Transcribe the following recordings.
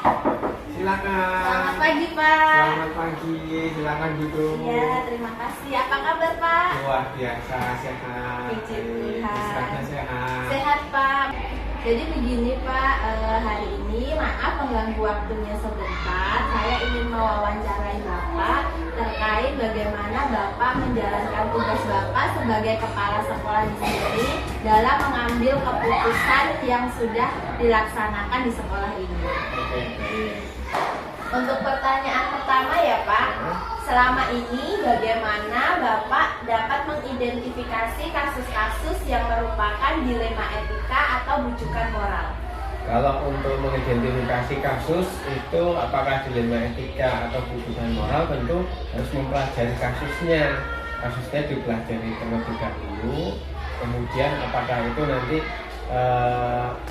Silakan. Selamat pagi, Pak. Selamat pagi, silakan duduk. Ya, terima kasih. Apa kabar, Pak? Luar biasa, sehat. Puji Tuhan. Istirahatnya sehat. Sehat, Pak. Jadi begini, Pak, hari ini maaf mengganggu waktunya sebentar. Saya ingin mewawancarai Bapak terkait bagaimana Bapak menjalankan tugas Bapak sebagai kepala sekolah di sini dalam mengambil keputusan yang sudah dilaksanakan di sekolah ini. Oke. Untuk pertanyaan pertama ya Pak, selama ini bagaimana Bapak dapat mengidentifikasi kasus-kasus yang merupakan dilema etika atau bujukan moral? Kalau untuk mengidentifikasi kasus itu apakah dilema etika atau bujukan moral, tentu harus mempelajari kasusnya. Kasusnya dipelajari terlebih dahulu, kemudian apakah itu nanti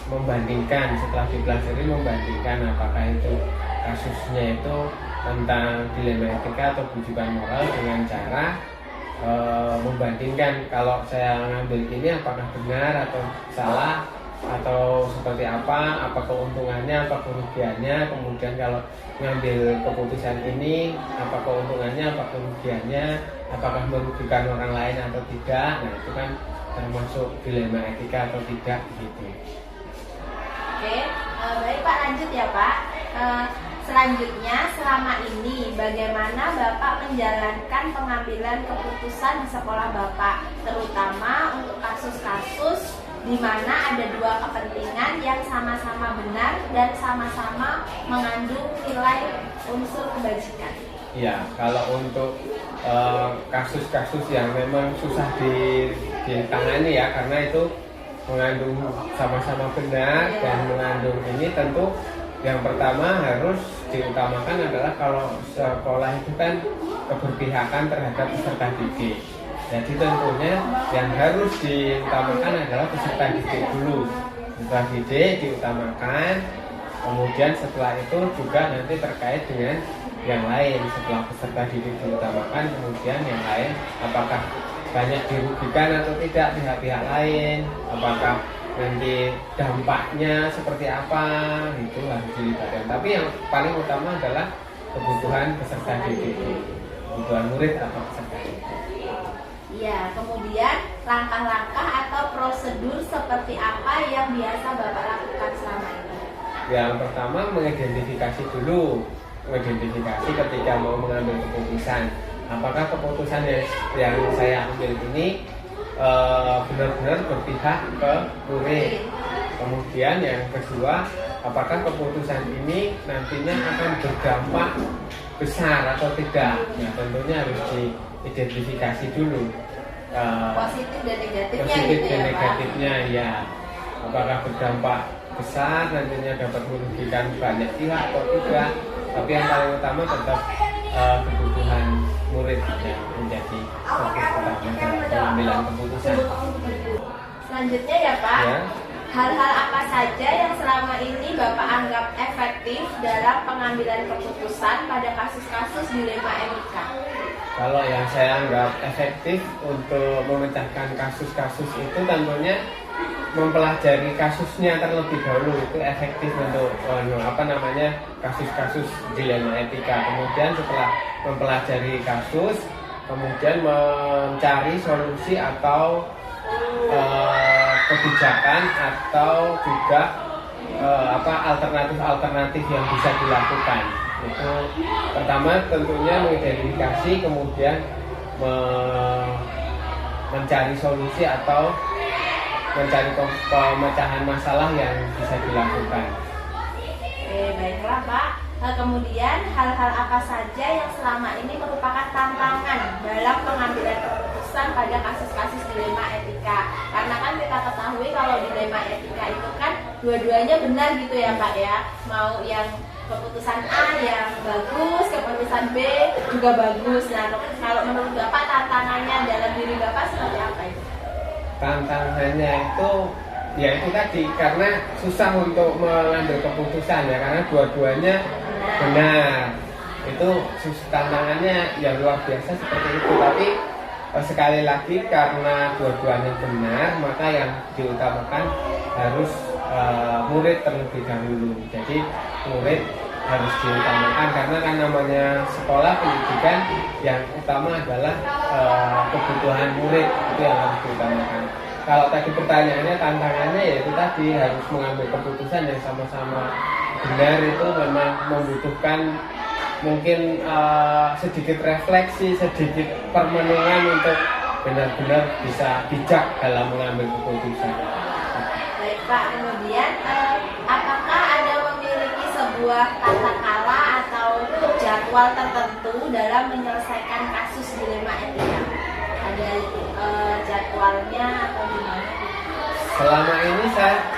membandingkan, setelah dipelajari membandingkan apakah itu kasusnya itu tentang dilema etika atau bujukan moral dengan cara membandingkan kalau saya ngambil ini apakah benar atau salah atau seperti apa keuntungannya, apa kerugiannya, kemudian kalau ngambil keputusan ini apa keuntungannya, apa kerugiannya, apakah merugikan orang lain atau tidak. Nah itu kan termasuk dilema etika atau tidak gitu. Oke, baik Pak, lanjut ya Pak. Selanjutnya, selama ini bagaimana Bapak menjalankan pengambilan keputusan di sekolah Bapak, terutama untuk kasus-kasus di mana ada dua kepentingan yang sama-sama benar dan sama-sama mengandung nilai unsur kebajikan. Ya, kalau untuk kasus-kasus yang memang susah ditangani ya, karena itu mengandung sama-sama benar dan mengandung ini, tentu yang pertama harus diutamakan adalah kalau sekolah itu kan keberpihakan terhadap peserta didik. Jadi tentunya yang harus diutamakan adalah peserta didik dulu. Peserta didik diutamakan, kemudian setelah itu juga nanti terkait dengan yang lain. Setelah peserta didik diutamakan, kemudian yang lain apakah banyak dirugikan atau tidak pihak-pihak lain, apakah nanti dampaknya seperti apa, itu harus dilibatkan. Tapi yang paling utama adalah kebutuhan peserta didik, kebutuhan murid atau peserta didik. Ya, kemudian langkah-langkah atau prosedur seperti apa yang biasa Bapak lakukan selama ini? Yang pertama mengidentifikasi dulu, mengidentifikasi ketika mau mengambil keputusan. Apakah keputusan yang saya ambil ini benar-benar berpihak ke murid. Kemudian yang kedua, apakah keputusan ini nantinya akan berdampak besar atau tidak. Nah tentunya harus diidentifikasi dulu Positif dan negatifnya positif gitu dan ya negatifnya ya. Apakah berdampak besar nantinya dapat merugikan banyak pihak atau tidak. Tapi yang paling utama tetap kebutuhan murid yang menjadi fokus utama dalam pengambilan keputusan. Selanjutnya ya Pak, Ya. hal-hal apa saja yang selama ini Bapak anggap efektif dalam pengambilan keputusan pada kasus-kasus dilema etika? Kalau yang saya anggap efektif untuk memecahkan kasus-kasus itu tentunya mempelajari kasusnya terlebih dahulu, itu efektif untuk kasus-kasus dilema etika. Kemudian setelah mempelajari kasus, kemudian mencari solusi atau kebijakan atau juga alternatif yang bisa dilakukan. Itu pertama tentunya mengidentifikasi, kemudian mencari solusi atau mencari pemecahan masalah yang bisa dilakukan. Oke, baiklah Pak. Kemudian hal-hal apa saja yang selama ini merupakan tantangan dalam pengambilan keputusan pada kasus-kasus dilema etika? Karena kan kita ketahui kalau dilema etika itu kan dua-duanya benar gitu ya Pak ya. Mau yang keputusan A yang bagus, keputusan B juga bagus. Nah, kalau menurut Bapak tantangannya dalam diri Bapak seperti apa itu? Tantangannya itu ya itu tadi, karena susah untuk mengambil keputusan ya, karena dua-duanya benar. Itu tantangannya ya luar biasa seperti itu. Tapi sekali lagi karena dua-duanya benar, maka yang diutamakan harus murid terlebih dahulu. Jadi murid harus diutamakan karena kan namanya sekolah pendidikan yang utama adalah kebutuhan murid, itu yang harus diutamakan. Kalau tadi pertanyaannya, tantangannya yaitu tadi harus mengambil keputusan yang sama-sama benar, itu memang membutuhkan mungkin sedikit refleksi, sedikit permenungan untuk benar-benar bisa bijak dalam mengambil keputusan. Baik Pak, kemudian apakah ada memiliki sebuah tata cara atau jadwal tertentu dalam menyelesaikan kasus dilema etika? Ada jadwalnya atau gimana? Selama ini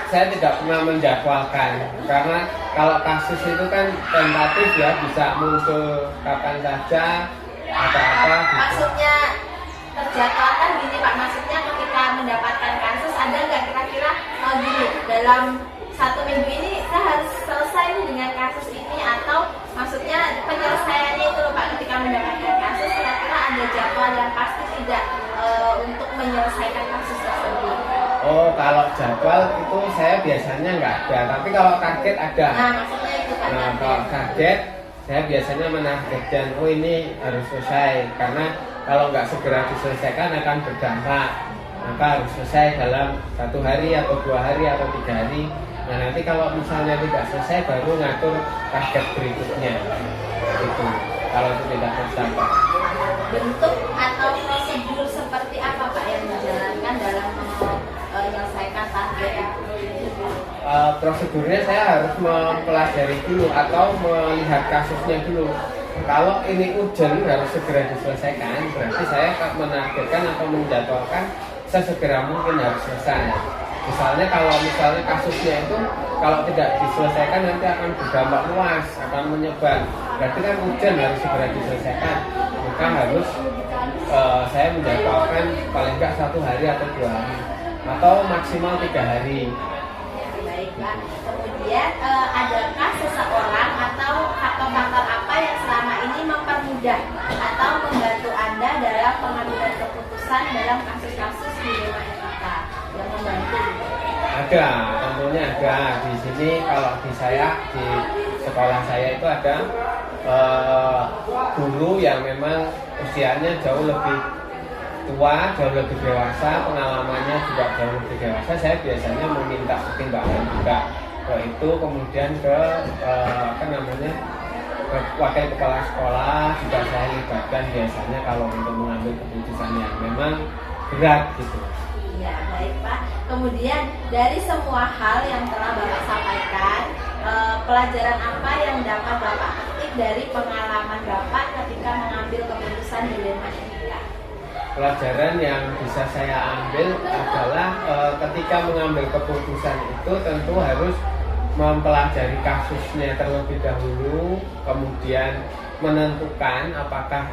saya tidak pernah menjadwalkan, karena kalau kasus itu kan tentatif ya, bisa muncul kapan saja atau apa gitu. Maksudnya terjadwalkan gini Pak, maksudnya ketika mendapatkan kasus ada nggak kira-kira gini, dalam 1 minggu ini saya harus selesai nih dengan kasus ini, atau maksudnya penyelesaiannya itu loh Pak, ketika mendapatkan kasus kira-kira ada jadwal yang pasti tidak untuk menyelesaikan kasus tersebut? Oh, kalau jadwal itu saya biasanya nggak ada, tapi kalau target ada. Nah, maksudnya itu kan. Nah, kalau target saya biasanya menargetkan, oh ini harus selesai, karena kalau nggak segera diselesaikan akan berdampak. Maka harus selesai dalam 1 hari atau 2 hari atau 3 hari. Nah, nanti kalau misalnya tidak selesai baru ngatur target berikutnya. Itu kalau itu tidak tercapai. Bentuk atau prosedur seperti apa Pak yang dijalankan dalam menyelesaikan target itu? Prosedurnya saya harus mempelajari dulu atau melihat kasusnya dulu. Kalau ini urgent harus segera diselesaikan, berarti saya menargetkan atau menjadwalkan sesegera mungkin harus selesai. Misalnya kalau kasusnya itu kalau tidak diselesaikan nanti akan berdampak luas, akan menyebar. Berarti kan urgent harus segera diselesaikan. Maka harus saya menjadwalkan paling enggak 1 hari atau 2 hari atau maksimal 3 hari. Baik Pak. Kemudian adakah seseorang atau faktor-faktor apa yang selama ini mempermudah atau membantu Anda dalam pengambilan keputusan dalam kasus-kasus dilema etika yang membantu? Ada, tentunya ada. Di sini kalau di sekolah saya itu ada guru yang memang usianya jauh lebih tua, jauh lebih dewasa, pengalamannya juga jauh lebih dewasa. Saya biasanya meminta pertimbangan juga ke itu, kemudian ke ke wakil kepala sekolah juga saya libatkan biasanya kalau untuk mengambil keputusan yang memang berat gitu. Iya, baik Pak. Kemudian dari semua hal yang telah Bapak sampaikan, pelajaran apa yang dapat Bapak petik dari pengalaman Bapak ketika mengambil keputusan dilema etika? Pelajaran yang bisa saya ambil adalah ketika mengambil keputusan itu tentu harus mempelajari kasusnya terlebih dahulu, kemudian menentukan apakah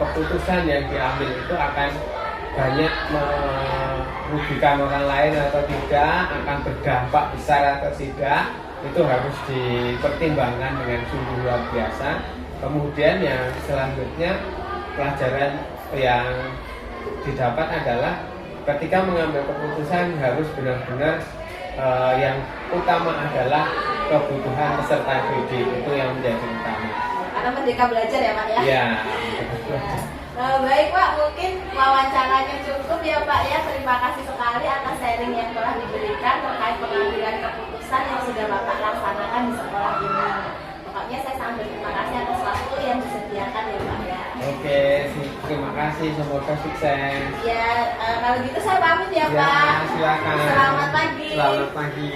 keputusan yang diambil itu akan banyak merugikan orang lain atau tidak, akan berdampak besar atau tidak. Itu harus dipertimbangkan dengan sungguh luar biasa. Kemudian yang selanjutnya, pelajaran yang didapat adalah ketika mengambil keputusan harus benar-benar yang utama adalah kebutuhan peserta didik, itu yang menjadi utama. Karena merdeka belajar ya Pak ya? Iya. Baik Pak, mungkin wawancaranya cukup ya Pak ya. Terima kasih sekali atas sharing yang telah diberikan terkait pengambilan keputusan yang sudah Bapak laksanakan di sekolah ini. Pokoknya saya sangat berterima kasih atas waktu yang disediakan ya Pak ya. Oke, terima kasih, semoga sukses. Ya, kalau gitu saya pamit ya Pak. Silakan. Selamat pagi. Selamat pagi.